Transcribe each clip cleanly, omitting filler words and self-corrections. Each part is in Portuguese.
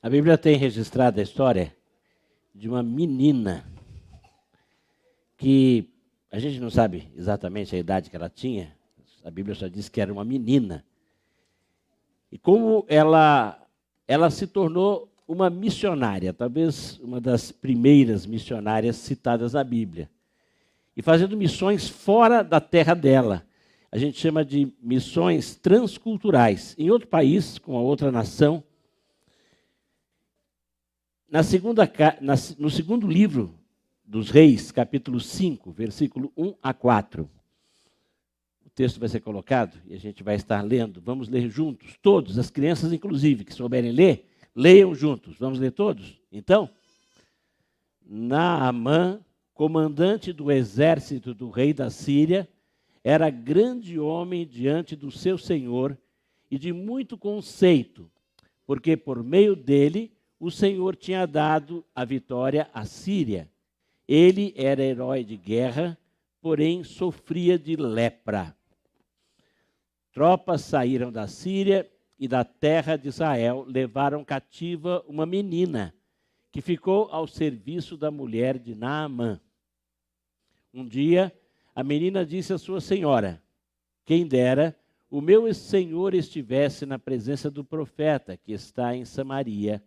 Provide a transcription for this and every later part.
A Bíblia tem registrado a história de uma menina que a gente não sabe exatamente a idade que ela tinha, a Bíblia só diz que era uma menina. E como ela se tornou uma missionária, talvez uma das primeiras missionárias citadas na Bíblia, e fazendo missões fora da terra dela. A gente chama de missões transculturais, em outro país, com a outra nação. No segundo livro dos Reis, capítulo 5, versículo 1 a 4. O texto vai ser colocado e a gente vai estar lendo. Vamos ler juntos, todos, as crianças inclusive, que souberem ler, leiam juntos. Vamos ler todos? Então, Naamã, comandante do exército do rei da Síria, era grande homem diante do seu senhor e de muito conceito, porque por meio dele o Senhor tinha dado a vitória à Síria. Ele era herói de guerra, porém sofria de lepra. Tropas saíram da Síria e da terra de Israel, levaram cativa uma menina, que ficou ao serviço da mulher de Naamã. Um dia, a menina disse à sua senhora: quem dera o meu senhor estivesse na presença do profeta que está em Samaria,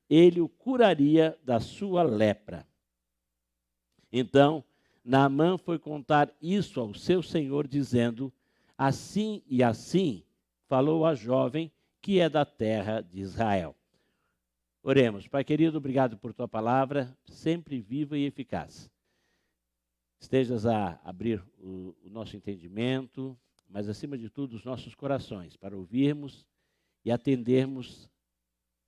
ele o curaria da sua lepra. Então, Naamã foi contar isso ao seu senhor, dizendo: assim e assim falou a jovem que é da terra de Israel. Oremos. Pai querido, obrigado por tua palavra, sempre viva e eficaz. Estejas a abrir o nosso entendimento, mas acima de tudo os nossos corações, para ouvirmos e atendermos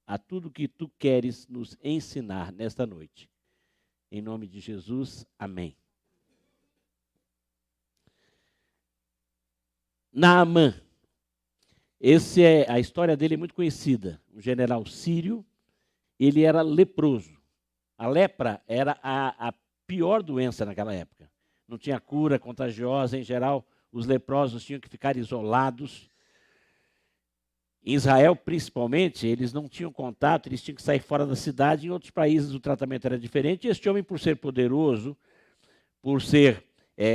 a tudo que tu queres nos ensinar nesta noite. Em nome de Jesus, amém. Naamã. A história dele é muito conhecida. Um general sírio, ele era leproso. A lepra era a pior doença naquela época. Não tinha cura, contagiosa. Em geral, os leprosos tinham que ficar isolados. Em Israel, principalmente, eles não tinham contato, eles tinham que sair fora da cidade. Em outros países, o tratamento era diferente. E este homem, por ser poderoso, por ser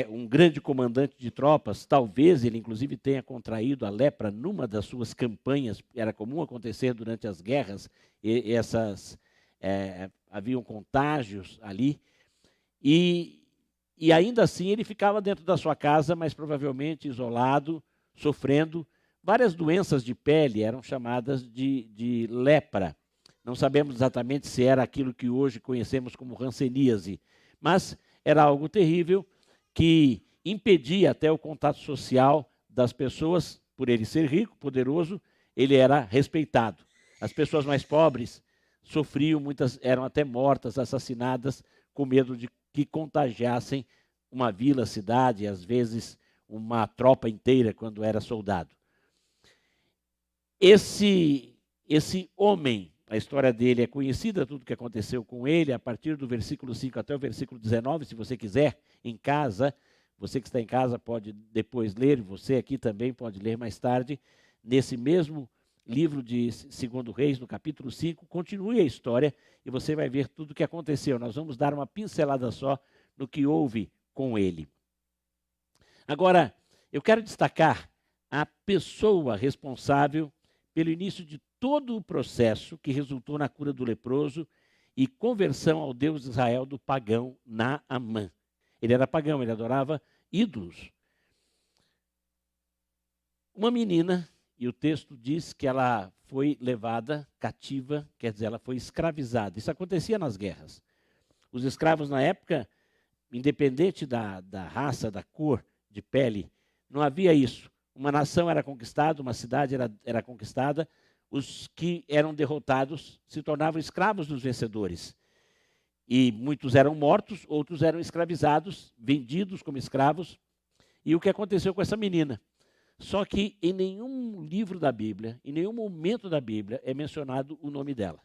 um grande comandante de tropas, talvez ele, inclusive, tenha contraído a lepra numa das suas campanhas. Era comum acontecer durante as guerras, haviam contágios ali. E ainda assim, ele ficava dentro da sua casa, mas provavelmente isolado, sofrendo. Várias doenças de pele eram chamadas de lepra. Não sabemos exatamente se era aquilo que hoje conhecemos como hanseníase, mas era algo terrível que impedia até o contato social das pessoas. Por ele ser rico, poderoso, ele era respeitado. As pessoas mais pobres sofriam, muitas eram até mortas, assassinadas, com medo de que contagiassem uma vila, cidade, às vezes uma tropa inteira quando era soldado. Esse homem, a história dele é conhecida, tudo que aconteceu com ele, a partir do versículo 5 até o versículo 19, se você quiser, em casa, você que está em casa pode depois ler, você aqui também pode ler mais tarde, nesse mesmo livro de 2 Reis, no capítulo 5, continue a história e você vai ver tudo o que aconteceu. Nós vamos dar uma pincelada só no que houve com ele. Agora, eu quero destacar a pessoa responsável pelo início de todo o processo que resultou na cura do leproso e conversão ao Deus de Israel do pagão Naamã. Ele era pagão, ele adorava ídolos. Uma menina, e o texto diz que ela foi levada cativa, quer dizer, ela foi escravizada. Isso acontecia nas guerras. Os escravos na época, independente da raça, da cor de pele, não havia isso. Uma nação era conquistada, uma cidade era conquistada, os que eram derrotados se tornavam escravos dos vencedores. E muitos eram mortos, outros eram escravizados, vendidos como escravos. E o que aconteceu com essa menina? Só que em nenhum livro da Bíblia, em nenhum momento da Bíblia, é mencionado o nome dela.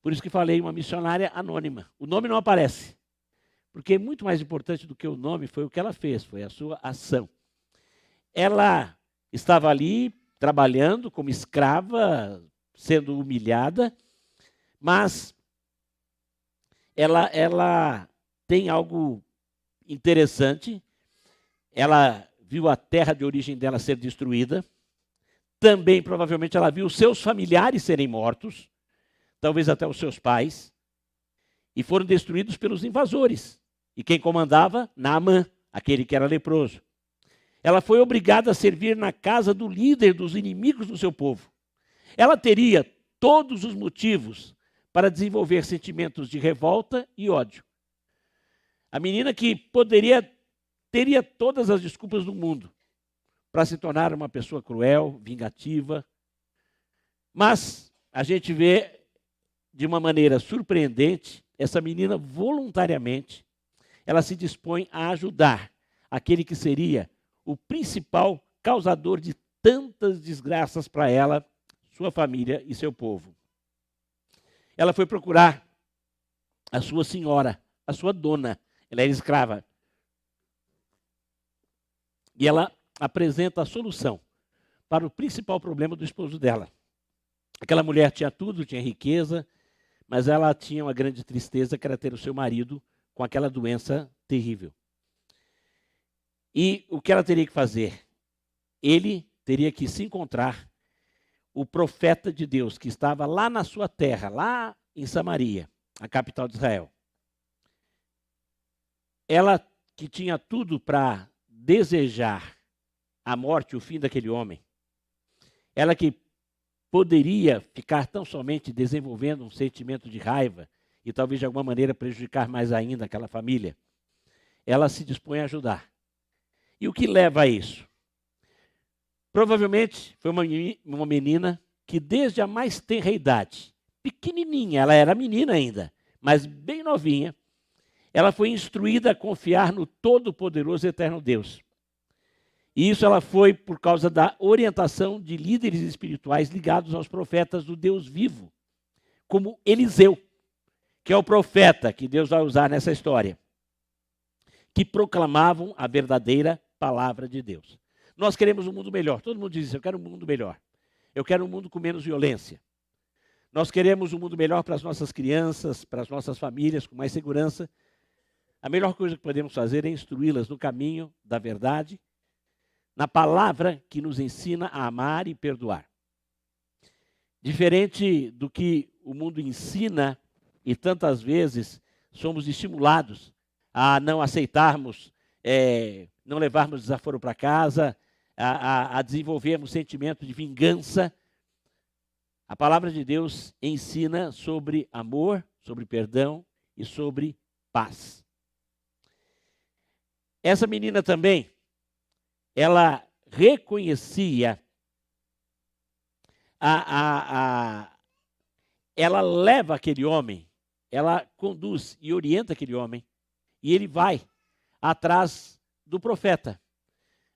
Por isso que falei uma missionária anônima. O nome não aparece. Porque muito mais importante do que o nome foi o que ela fez, foi a sua ação. Ela estava ali trabalhando como escrava, sendo humilhada, Mas ela tem algo interessante. Ela viu a terra de origem dela ser destruída. Também, provavelmente, ela viu seus familiares serem mortos, talvez até os seus pais, e foram destruídos pelos invasores. E quem comandava? Naamã, aquele que era leproso. Ela foi obrigada a servir na casa do líder dos inimigos do seu povo. Ela teria todos os motivos para desenvolver sentimentos de revolta e ódio. A menina que teria todas as desculpas do mundo para se tornar uma pessoa cruel, vingativa. Mas a gente vê de uma maneira surpreendente, essa menina voluntariamente, ela se dispõe a ajudar aquele que seria o principal causador de tantas desgraças para ela, sua família e seu povo. Ela foi procurar a sua senhora, a sua dona. Ela era escrava. E ela apresenta a solução para o principal problema do esposo dela. Aquela mulher tinha tudo, tinha riqueza, mas ela tinha uma grande tristeza, que era ter o seu marido com aquela doença terrível. E o que ela teria que fazer? Ele teria que se encontrar o profeta de Deus, que estava lá na sua terra, lá em Samaria, a capital de Israel. Ela que tinha tudo para desejar a morte e o fim daquele homem, ela que poderia ficar tão somente desenvolvendo um sentimento de raiva e talvez de alguma maneira prejudicar mais ainda aquela família, ela se dispõe a ajudar. E o que leva a isso? Provavelmente foi uma menina que desde a mais tenra idade, pequenininha, ela era menina ainda, mas bem novinha, ela foi instruída a confiar no todo-poderoso e eterno Deus. E isso ela foi por causa da orientação de líderes espirituais ligados aos profetas do Deus vivo, como Eliseu, que é o profeta que Deus vai usar nessa história, que proclamavam a verdadeira palavra de Deus. Nós queremos um mundo melhor. Todo mundo diz isso, eu quero um mundo melhor. Eu quero um mundo com menos violência. Nós queremos um mundo melhor para as nossas crianças, para as nossas famílias, com mais segurança. A melhor coisa que podemos fazer é instruí-las no caminho da verdade, na palavra que nos ensina a amar e perdoar. Diferente do que o mundo ensina, e tantas vezes somos estimulados a não aceitarmos, não levarmos desaforo para casa, a desenvolvermos sentimento de vingança. A palavra de Deus ensina sobre amor, sobre perdão e sobre paz. Essa menina também, ela reconhecia, ela leva aquele homem, ela conduz e orienta aquele homem, e ele vai atrás do profeta.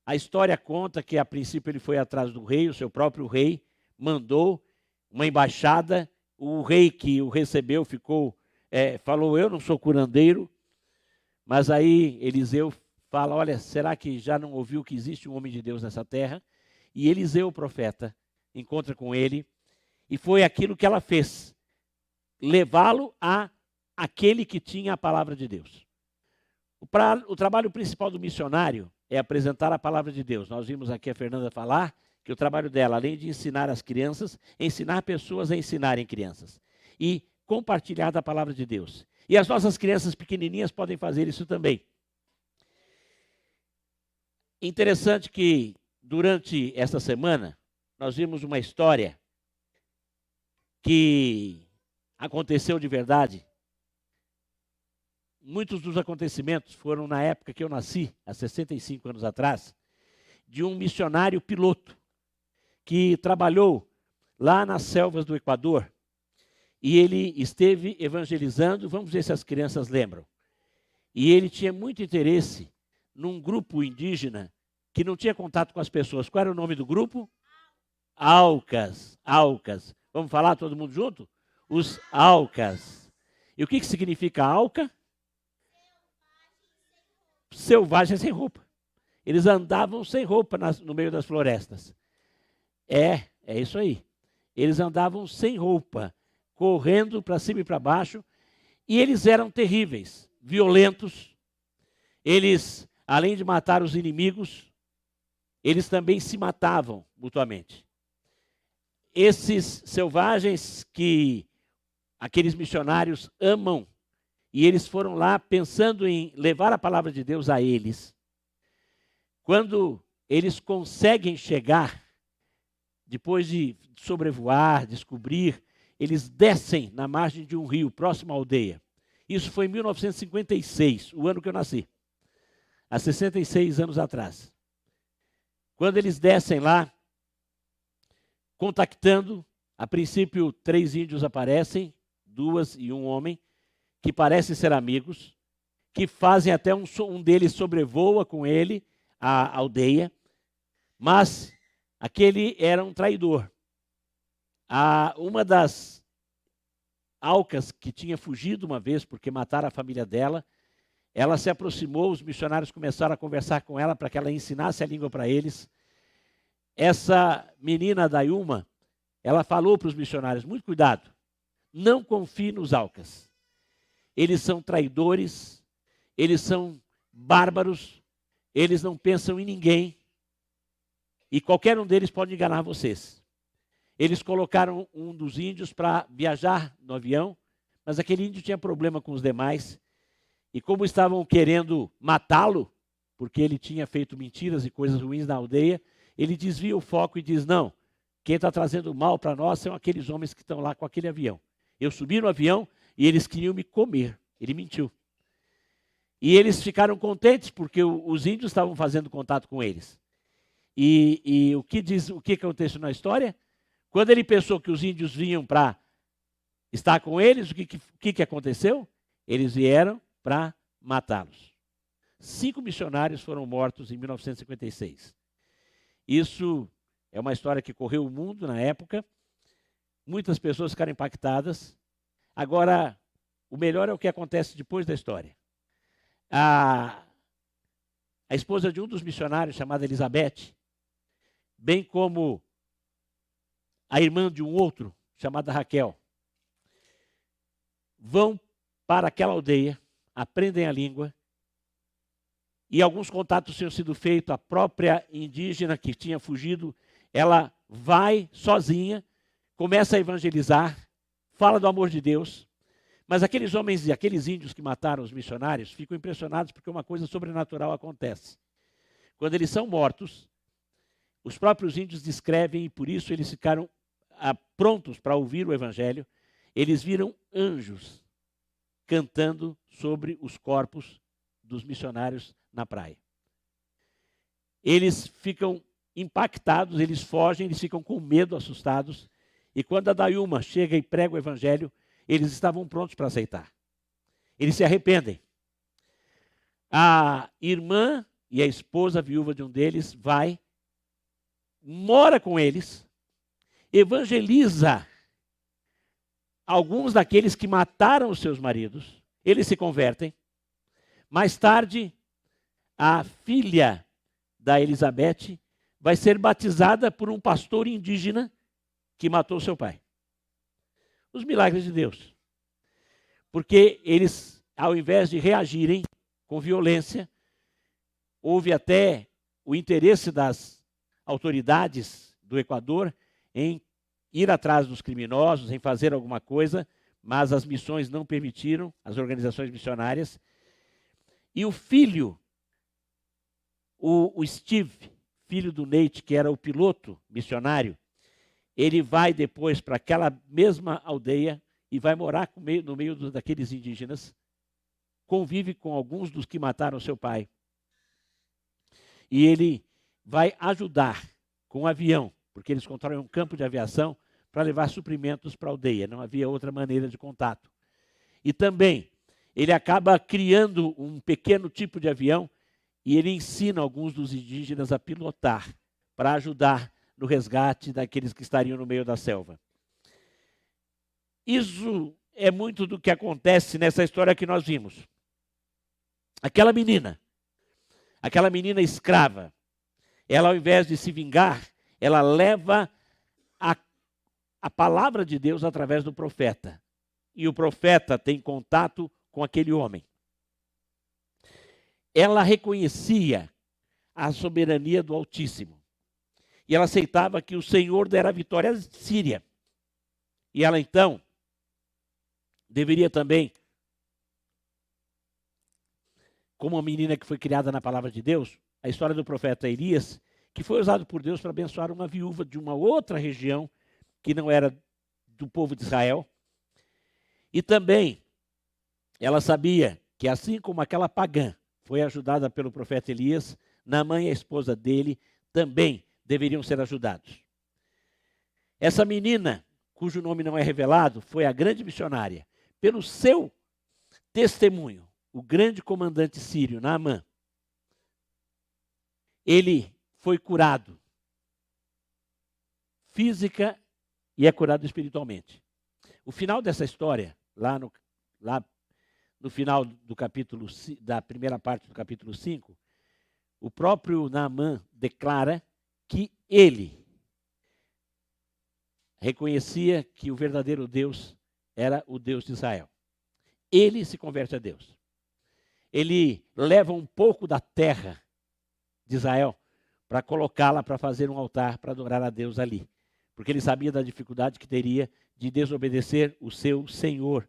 A história conta que, a princípio, ele foi atrás do rei, o seu próprio rei mandou uma embaixada, o rei que o recebeu falou, eu não sou curandeiro, mas aí Eliseu fala, olha, será que já não ouviu que existe um homem de Deus nessa terra? E Eliseu, o profeta, encontra com ele, e foi aquilo que ela fez, levá-lo a aquele que tinha a palavra de Deus. O trabalho principal do missionário é apresentar a palavra de Deus. Nós vimos aqui a Fernanda falar que o trabalho dela, além de ensinar as crianças, é ensinar pessoas a ensinarem crianças. E compartilhar da palavra de Deus. E as nossas crianças pequenininhas podem fazer isso também. Interessante que, durante esta semana, nós vimos uma história que aconteceu de verdade. Muitos dos acontecimentos foram na época que eu nasci, há 65 anos atrás, de um missionário piloto que trabalhou lá nas selvas do Equador e ele esteve evangelizando, vamos ver se as crianças lembram. E ele tinha muito interesse num grupo indígena que não tinha contato com as pessoas. Qual era o nome do grupo? Aucas. Aucas. Vamos falar todo mundo junto? Os Aucas. E o que significa Auca? Selvagem sem roupa. Eles andavam sem roupa no meio das florestas. É isso aí. Eles andavam sem roupa, correndo para cima e para baixo, e eles eram terríveis, violentos. Eles, além de matar os inimigos, eles também se matavam mutuamente. Esses selvagens que aqueles missionários amam, e eles foram lá pensando em levar a palavra de Deus a eles. Quando eles conseguem chegar, depois de sobrevoar, descobrir, eles descem na margem de um rio, próximo à aldeia. Isso foi em 1956, o ano que eu nasci, há 66 anos atrás. Quando eles descem lá, contactando, a princípio 3 índios aparecem, 2 e um homem, que parecem ser amigos, que fazem até um deles sobrevoa com ele a aldeia, mas aquele era um traidor. Uma das Alcas, que tinha fugido uma vez porque mataram a família dela, ela se aproximou, os missionários começaram a conversar com ela para que ela ensinasse a língua para eles. Essa menina Dayuma, ela falou para os missionários, muito cuidado, não confie nos Alcas. Eles são traidores, eles são bárbaros, eles não pensam em ninguém, e qualquer um deles pode enganar vocês. Eles colocaram um dos índios para viajar no avião, mas aquele índio tinha problema com os demais, e como estavam querendo matá-lo, porque ele tinha feito mentiras e coisas ruins na aldeia, ele desvia o foco e diz, não, quem está trazendo mal para nós são aqueles homens que estão lá com aquele avião. Eu subi no avião e eles queriam me comer. Ele mentiu. E eles ficaram contentes porque os índios estavam fazendo contato com eles. E o que aconteceu na história? Quando ele pensou que os índios vinham para estar com eles, o que aconteceu? Eles vieram para matá-los. 5 missionários foram mortos em 1956. Isso é uma história que correu o mundo na época. Muitas pessoas ficaram impactadas. Agora, o melhor é o que acontece depois da história. A esposa de um dos missionários, chamada Elizabeth, bem como a irmã de um outro, chamada Raquel, vão para aquela aldeia, aprendem a língua, e alguns contatos tinham sido feitos. A própria indígena que tinha fugido, ela vai sozinha, começa a evangelizar, fala do amor de Deus, mas aqueles homens e aqueles índios que mataram os missionários ficam impressionados porque uma coisa sobrenatural acontece. Quando eles são mortos, os próprios índios descrevem, e por isso eles ficaram prontos para ouvir o evangelho, eles viram anjos cantando sobre os corpos dos missionários na praia. Eles ficam impactados, eles fogem, eles ficam com medo, assustados, e quando a Dayuma chega e prega o evangelho, eles estavam prontos para aceitar. Eles se arrependem. A irmã e a esposa viúva de um deles mora com eles, evangeliza alguns daqueles que mataram os seus maridos, eles se convertem. Mais tarde, a filha da Elizabeth vai ser batizada por um pastor indígena que matou seu pai. Os milagres de Deus. Porque eles, ao invés de reagirem com violência, houve até o interesse das autoridades do Equador em ir atrás dos criminosos, em fazer alguma coisa, mas as missões não permitiram, as organizações missionárias. E o filho, o Steve, filho do Nate, que era o piloto missionário, ele vai depois para aquela mesma aldeia e vai morar no meio daqueles indígenas, convive com alguns dos que mataram seu pai. E ele vai ajudar com um avião, porque eles constroem um campo de aviação para levar suprimentos para a aldeia, não havia outra maneira de contato. E também, ele acaba criando um pequeno tipo de avião e ele ensina alguns dos indígenas a pilotar para ajudar no resgate daqueles que estariam no meio da selva. Isso é muito do que acontece nessa história que nós vimos. Aquela menina escrava, ela ao invés de se vingar, ela leva a palavra de Deus através do profeta. E o profeta tem contato com aquele homem. Ela reconhecia a soberania do Altíssimo. E ela aceitava que o Senhor dera a vitória à Síria. E ela então deveria também, como uma menina que foi criada na palavra de Deus, a história do profeta Elias, que foi usado por Deus para abençoar uma viúva de uma outra região, que não era do povo de Israel. E também ela sabia que assim como aquela pagã foi ajudada pelo profeta Elias, Naamã e a esposa dele também deveriam ser ajudados. Essa menina, cujo nome não é revelado, foi a grande missionária. Pelo seu testemunho, o grande comandante sírio, Naamã, ele foi curado física e é curado espiritualmente. O final dessa história, lá no final do capítulo, da primeira parte do capítulo 5, o próprio Naamã declara que ele reconhecia que o verdadeiro Deus era o Deus de Israel. Ele se converte a Deus. Ele leva um pouco da terra de Israel para colocá-la para fazer um altar para adorar a Deus ali. Porque ele sabia da dificuldade que teria de desobedecer o seu Senhor,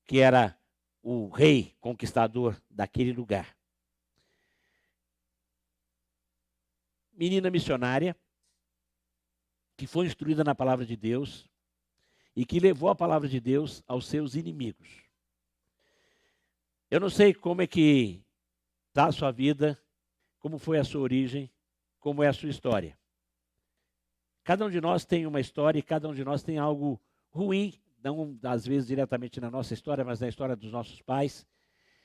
que era o rei conquistador daquele lugar. Menina missionária, que foi instruída na palavra de Deus e que levou a palavra de Deus aos seus inimigos. Eu não sei como é que está a sua vida, como foi a sua origem, como é a sua história. Cada um de nós tem uma história e cada um de nós tem algo ruim, não às vezes diretamente na nossa história, mas na história dos nossos pais.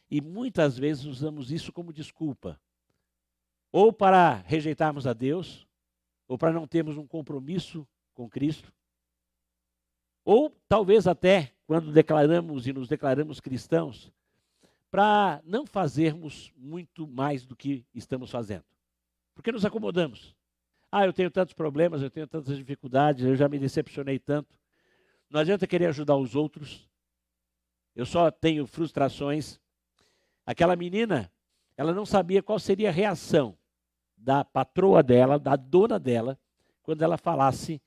E muitas vezes usamos isso como desculpa. Ou para rejeitarmos a Deus, ou para não termos um compromisso com Cristo, ou talvez até quando declaramos e nos declaramos cristãos, para não fazermos muito mais do que estamos fazendo. Porque nos acomodamos. Eu tenho tantos problemas, eu tenho tantas dificuldades, eu já me decepcionei tanto. Não adianta querer ajudar os outros. Eu só tenho frustrações. Aquela menina, ela não sabia qual seria a reação da patroa dela, da dona dela, quando ela falasse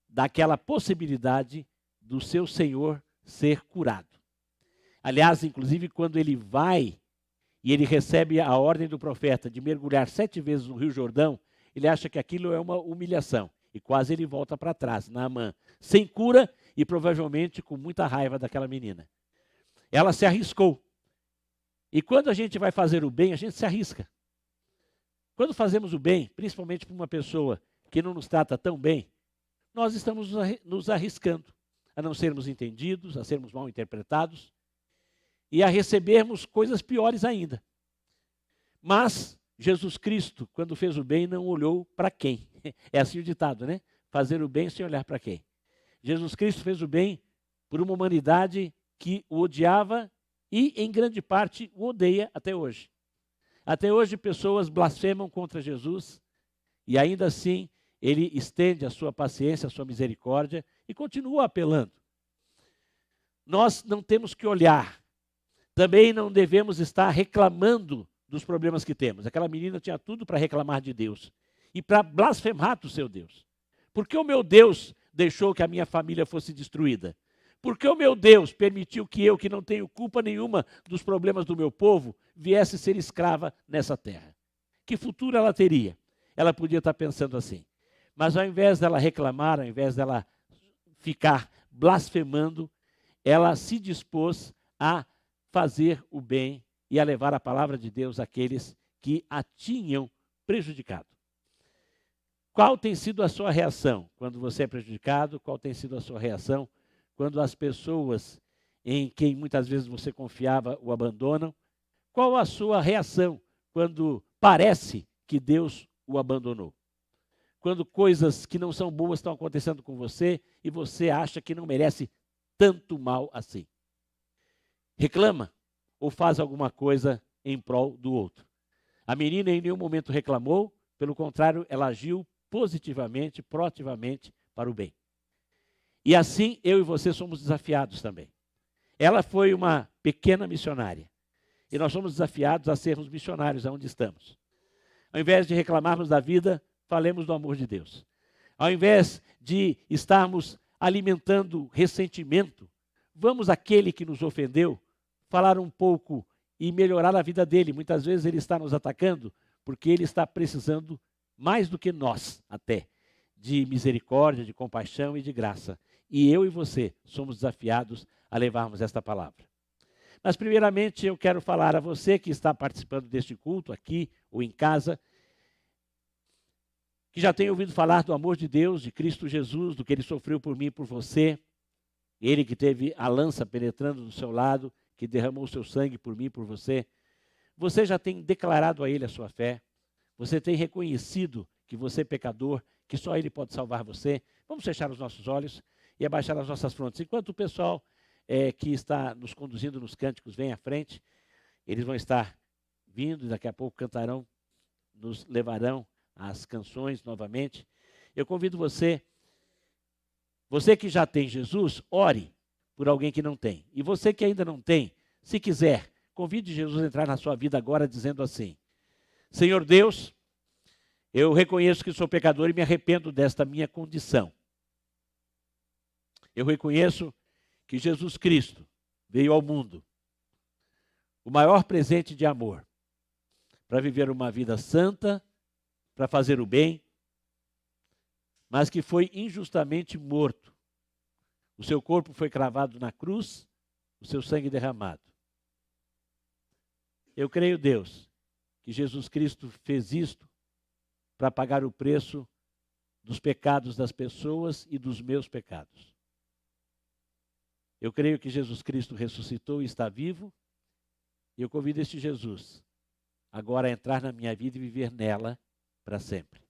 daquela possibilidade do seu senhor ser curado. Aliás, inclusive, quando ele vai e ele recebe a ordem do profeta de mergulhar 7 vezes no Rio Jordão, ele acha que aquilo é uma humilhação. E quase ele volta para trás, Naamã, sem cura e provavelmente com muita raiva daquela menina. Ela se arriscou. E quando a gente vai fazer o bem, a gente se arrisca. Quando fazemos o bem, principalmente para uma pessoa que não nos trata tão bem, nós estamos nos arriscando a não sermos entendidos, a sermos mal interpretados e a recebermos coisas piores ainda. Mas Jesus Cristo, quando fez o bem, não olhou para quem. É assim o ditado, né? Fazer o bem sem olhar para quem. Jesus Cristo fez o bem por uma humanidade que o odiava e, em grande parte, o odeia até hoje. Até hoje, pessoas blasfemam contra Jesus e, ainda assim, ele estende a sua paciência, a sua misericórdia e continua apelando. Nós não temos que olhar. Também não devemos estar reclamando dos problemas que temos. Aquela menina tinha tudo para reclamar de Deus e para blasfemar do seu Deus. Por que o meu Deus deixou que a minha família fosse destruída? Por que o meu Deus permitiu que eu, que não tenho culpa nenhuma dos problemas do meu povo, viesse ser escrava nessa terra? Que futuro ela teria? Ela podia estar pensando assim. Mas ao invés dela reclamar, ao invés dela ficar blasfemando, ela se dispôs a fazer o bem e a levar a palavra de Deus àqueles que a tinham prejudicado. Qual tem sido a sua reação quando você é prejudicado? Qual tem sido a sua reação quando as pessoas em quem muitas vezes você confiava o abandonam? Qual a sua reação quando parece que Deus o abandonou? Quando coisas que não são boas estão acontecendo com você e você acha que não merece tanto mal assim. Reclama ou faz alguma coisa em prol do outro. A menina em nenhum momento reclamou, pelo contrário, ela agiu positivamente, proativamente para o bem. E assim eu e você somos desafiados também. Ela foi uma pequena missionária. E nós somos desafiados a sermos missionários aonde estamos. Ao invés de reclamarmos da vida, falemos do amor de Deus. Ao invés de estarmos alimentando ressentimento, vamos àquele que nos ofendeu, falar um pouco e melhorar a vida dele. Muitas vezes ele está nos atacando porque ele está precisando, mais do que nós até, de misericórdia, de compaixão e de graça. E eu e você somos desafiados a levarmos esta palavra. Mas primeiramente eu quero falar a você que está participando deste culto aqui ou em casa, que já tem ouvido falar do amor de Deus, de Cristo Jesus, do que Ele sofreu por mim e por você. Ele que teve a lança penetrando do seu lado, que derramou o seu sangue por mim e por você. Você já tem declarado a Ele a sua fé. Você tem reconhecido que você é pecador, que só Ele pode salvar você. Vamos fechar os nossos olhos e abaixar as nossas frontes. Enquanto o pessoal que está nos conduzindo nos cânticos vem à frente, eles vão estar vindo e daqui a pouco cantarão, nos levarão as canções novamente. Eu convido você que já tem Jesus, ore por alguém que não tem. E você que ainda não tem, se quiser, convide Jesus a entrar na sua vida agora dizendo assim: Senhor Deus, eu reconheço que sou pecador e me arrependo desta minha condição. Eu reconheço que Jesus Cristo veio ao mundo, o maior presente de amor, para viver uma vida santa, para fazer o bem, mas que foi injustamente morto. O seu corpo foi cravado na cruz, o seu sangue derramado. Eu creio, Deus, que Jesus Cristo fez isto para pagar o preço dos pecados das pessoas e dos meus pecados. Eu creio que Jesus Cristo ressuscitou e está vivo, e eu convido este Jesus agora a entrar na minha vida e viver nela para sempre.